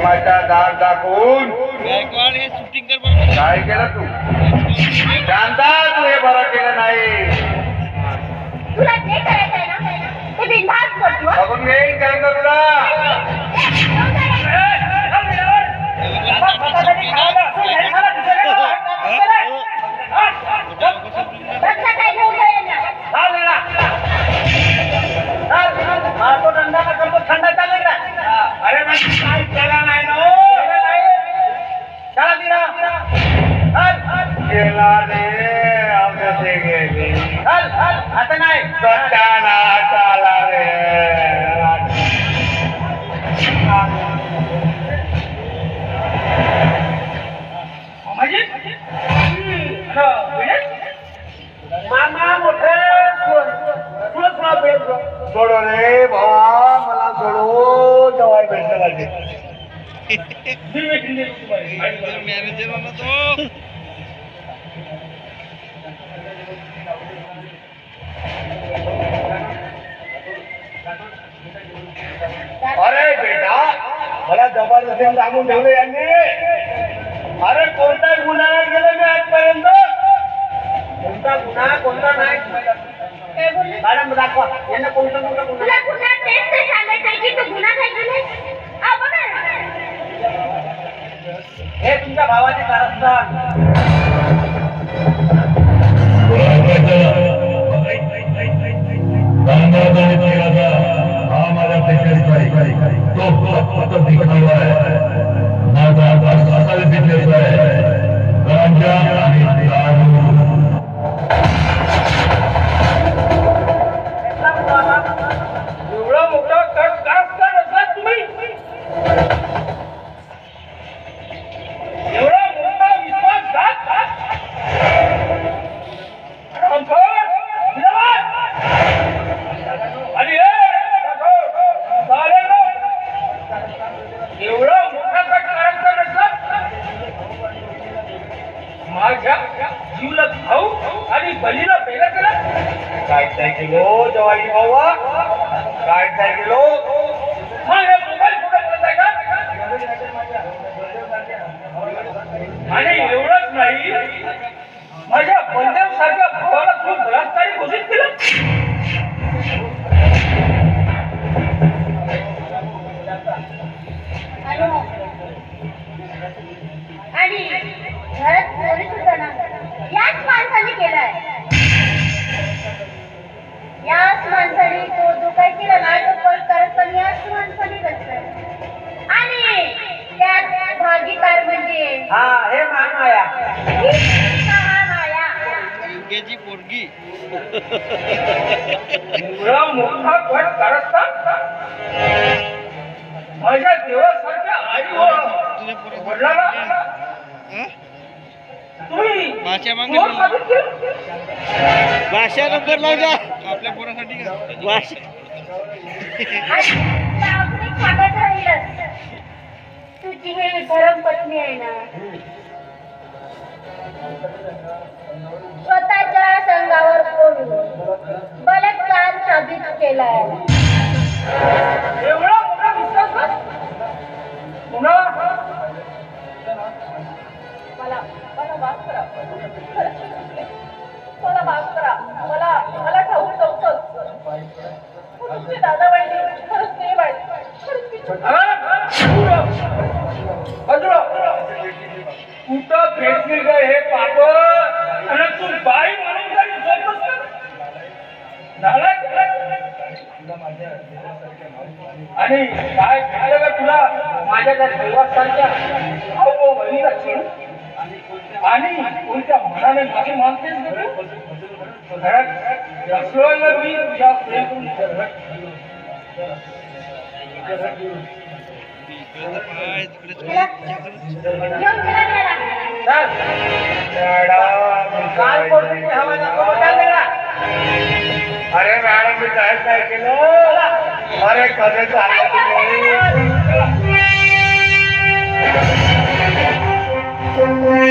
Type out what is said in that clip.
प्रेमाचा दाग दाखवून गायकवाड हे शूटिंग कर बरोबर. काय केलं तू? शांता, तू हे बरं केलं नाही. तुला जे करायचंय ना ते बिनधास्त कर. बघून घेईन शांता तुला. अरे काय केला नाही ना केला रे अभ्यासे गेली आता नाही सट्टाला चाला रे मामा मोठे सोडो रे भावा मला सोडो जवाय भेटलं पाहिजे मॅनेजर होता तो. अरे बेटा मला जबरदस्ती सांगून ठेवलं यांनी. अरे कोणताही गुन्हा नाही केला मी आजपर्यंत. कोणता गुन्हा कोणता नाही काय बोलले? मॅडम दाखवा यांना कोणता कोणता गुन्हा तुला पुन्हा तेच ते सांगायचंय की तू गुन्हा केला नाही. बघा हे तुमच्या भावाचे कारस्थान. हा माझा तो दिखावा है माझा असा बिझनेस आहे गांजा आणि दारू. एवढा मोठा कारस्थान असला तुम्ही एवढा मोठा विश्वासघात आणि एवढा मोठा कारस्थान असला माझ्या जीवला भाऊ आणि बलीला बेला केला. काय किलो जवाई भावा काय किलो माझ्या मोबाईल फोटो करताय का? आणि एवढंच नाही माझ्या बंदेव सारख्या भावाला तू बलात्कारी घोषित केलं. आणि घरात चोरी सुद्धा ना याच माणसाने केलाय. याच माणसाने तो काय केला ना तो परत करत पण याच माणसाने करतोय. आणि त्यात भागीदार म्हणजे हा हे महामाया माया. गंगेची पोरगी. एवढा मोठा गट कारस्थान माझ्या देवासारख्या आई तुझ्या वडिलांना पोरासाठी तुम्ही भाषा मागे चोर साबित केलं? भाषा नंबर लाव जा आपल्या पोरासाठी का भाषा. आणि तुला अजून एक सांगायचं राहिलं. तुझी हे धर्मपत्नी आहे ना स्वतःच्या संघावर पडून बलात्कार साबित केलाय. एवढा मोठा विश्वास पुन्हा मला मला माफ करा. मला माफ करा. मला ठाऊक नव्हतं. तुमची दादा वहिनी खरंच ते कुठं भेटतील का हे पाप आणि तू बाई म्हणून तरी झोपतोस का? आणि काय भेटलं का तुला माझ्या त्या देवासारख्या बहिणीला चिड आणि कोणत्या मनाने माझी मानतेस का तू? घरात असलं मी तुझ्या प्रेम करून अरे मॅडम मी काय केलं अरे कधी चाललं तुम्ही